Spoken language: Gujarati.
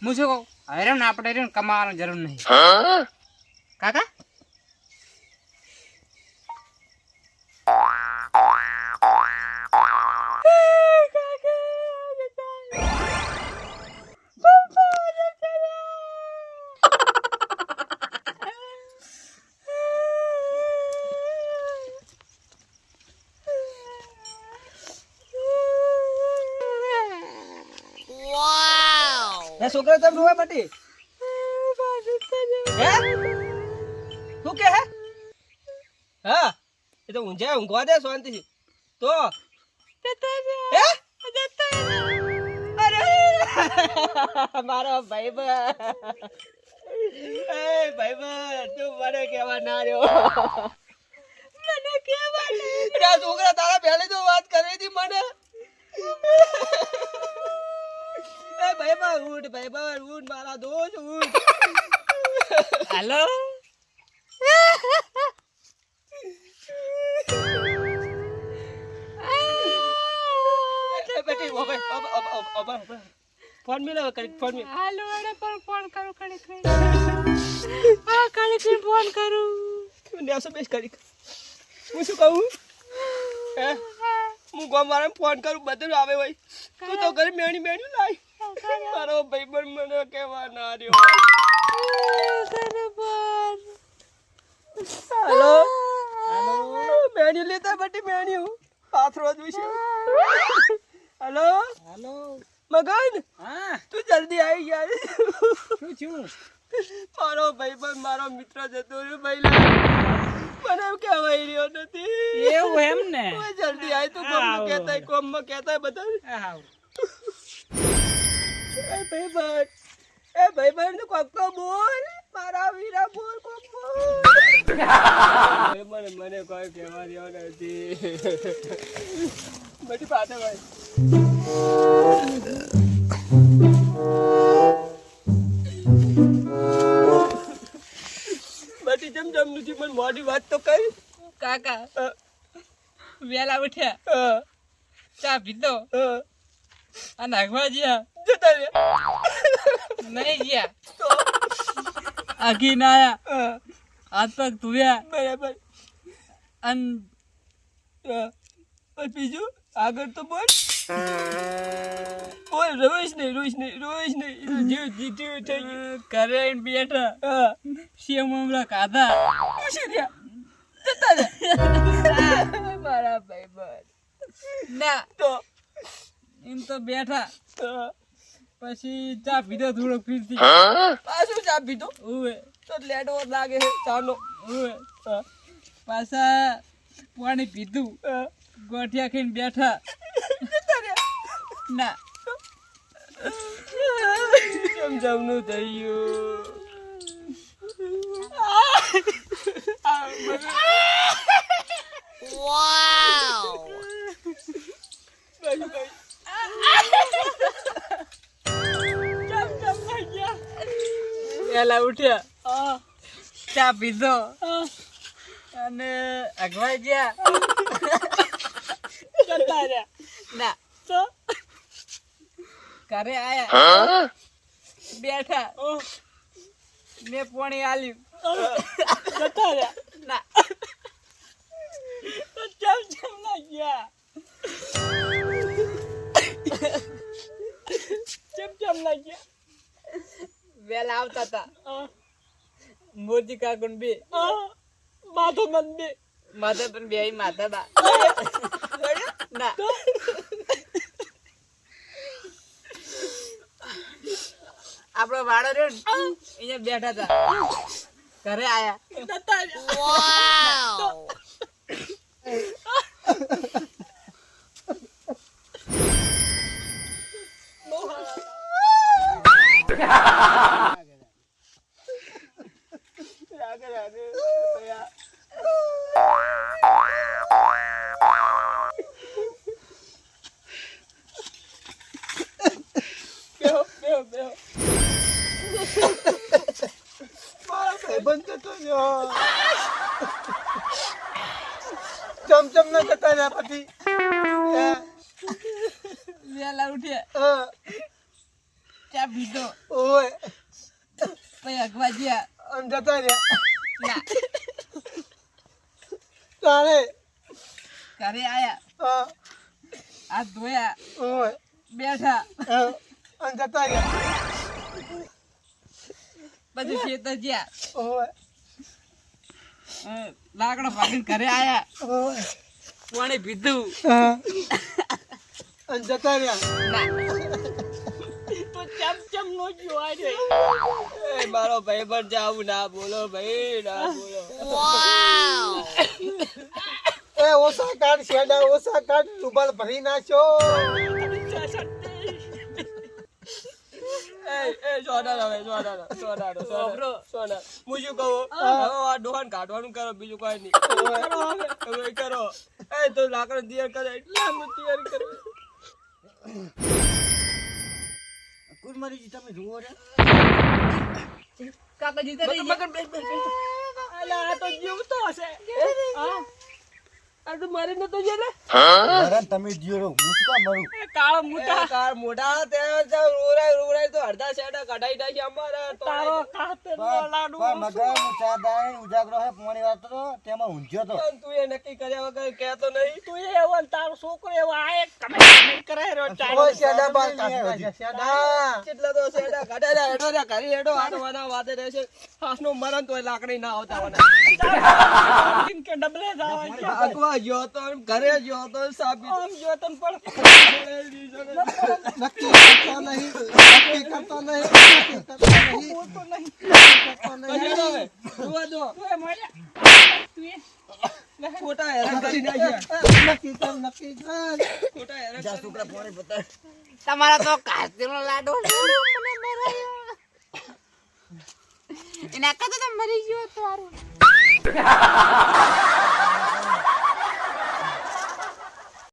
હું શું કહું હવે ને આપણે કમાવાની જરૂર નહીં કાકા છોકરા તમે રોવા બટી હે શું કે હે હા એ તો ઊંઘવા દે શાંતિથી તો હે અરે મારો ભાઈબંધ તું મને કેવા ના રહ્યો મને કેવા ના છોકરા તારા પહેલે તો વાત કરી હતી મને ભાઈબંધ ઉઠ મારા દોસ્ત ઉઠ હેલો બેટી ફોન મિલો કરી ફોન મિલ હાલો અરે પણ ફોન કરું કરી હા કરી ફોન કરું નેસો બેસ કરી હું શું કહું હે હું ગામ વાળાને ફોન કરું બધું આવે ભાઈ તું તો ઘરે મેણી લાય મારો ભાઈબંધ મને કેવા ના રહ્યો હેલો મેણી લેતા બટી મેણી પાથરો જોઈશે હેલો હેલો મગન હા તું જલ્દી આવી યાર શું થયું મારો ભાઈબંધ મારો મિત્ર જતો રહ્યો ભાઈ મને એમ કહેવાય રહ્યો નથી એવું એમ ને જલ્દી આય તું કોમમાં કહેતા બધા હા એ ભાઈબંધ તું કોક તો બોલ મારા વીરા બોલ કોક બોલ મને કોઈ કહેવા રહ્યો નથી બધી પાછળ ભાઈ બધી જમ નથી મને મોડી વાત તો કરી કાકા વેલા ઉઠ્યા ચા પીધો અને આગવા ગયા જતા રહ્યા નહીં ગયા આગી ના આયા હાથ પગ ધોયા બરાબર અન બીજું આગળ તો બોલ રોઈશ નહીં જીવ થઈ ગયું ઘરે આઈને બેઠા સેવ મમરા ખાધા પૂછી રહ્યા જતા રહ્યા મારા ભાઈબંધ ના તો એમ તો બેઠા પછી ચા પીધો થોડો ફીરથી પાછું ચા પીધો ઓવે તો લેટો લાગે છે ચાલો ઓવે પાછા પાણી પીધું ગોઠિયા ખાઈને બેઠા ના જમનું થઈ પેલા ઉઠ્યા ચા પીધો અને અગવાઈ ગયા ના તો ઘરે આયા બેઠા મેં પાણી આલ્યું જતા રહ્યા ના જમ લાગ્યા જમ લાગ્યા વેલા આવતા હતા મોરજી કાકુન બે માથો મન બે માથા પણ બે માથા બા ના આપણો વાડો રહ્યો ને અહીંયા બેઠા હતા ઘરે આયા ચમચમ ના જતા રહ્યા પછી વેલા ઉઠ્યા ચા પીધો ઓય પછી અગવા ગયા આમ જતા રહ્યા ના તારે ઘરે આયા હા હાથ ધોયા ઓય બેઠા આમ જતા રહ્યા પછી ખેતર ગયા ઓય લાકડો ભાગીને ઘરે આયા ઓય પાણી પીધું આમ જતા રહ્યા ના એ મારો ભાઈ પણ જાવું ના બોલો ભાઈ ના બોલો એ ઓસા કાઢ શેડા ઓસા કાઢ રૂબલ ભરી નાખ્યો એ સોના હવે સોના હું શું કહું હવે આ ડોહાન કાઢવાનું કરો બીજું કોઈ નહીં હવે કરો એ તો લાકડ તૈયાર કરે એટલા હું તૈયાર કરું કુરમારીજી તમે જુઓ રે કાકાજી તો રહી ગયા. અલા આ તો જીવતો હશે આ તો મારી નતો જે ને મરણ તમે જીઓ રો હું શું કામ મરું કાળ મોટા તે રોરાય તો અડધા શેડા કઢાઈ નાખી અમારા તારો પણ મગર હું ચા દાય ઉજાગરો હે પોણી વાત તો તેમાં ઊંઝ્યો તો તું એ નક્કી કર્યા વગર કહેતો નહીં તું એવો ને તારો છોકરો એવો આ એક કમેન્ટ કરે રો ચાલો શેડા બાર કાઢવા શેડા કેટલા તો શેડા કઢાઈ હેડો રે ઘરી હેડો આડવાના વાદે રહેશે હાસનો મરણ તોય લાકડી ના આવતા વાના કે ડબલે જાવા આગવા જો તો ઘરે જો તો સાબિત આમ જો તો પણ નક્કી કરતા નહીં બોલતો નહીં જોવા દો ખોટા હેરાન કરી નાખ્યા નક્કી કર ખોટા હેરાન જા છોકરા પોણી બતાય તમારા તો કાસ્તીનો લાડો છોડ્યો, મને મરાયો. એના કરતા તો મરી ગયો તારો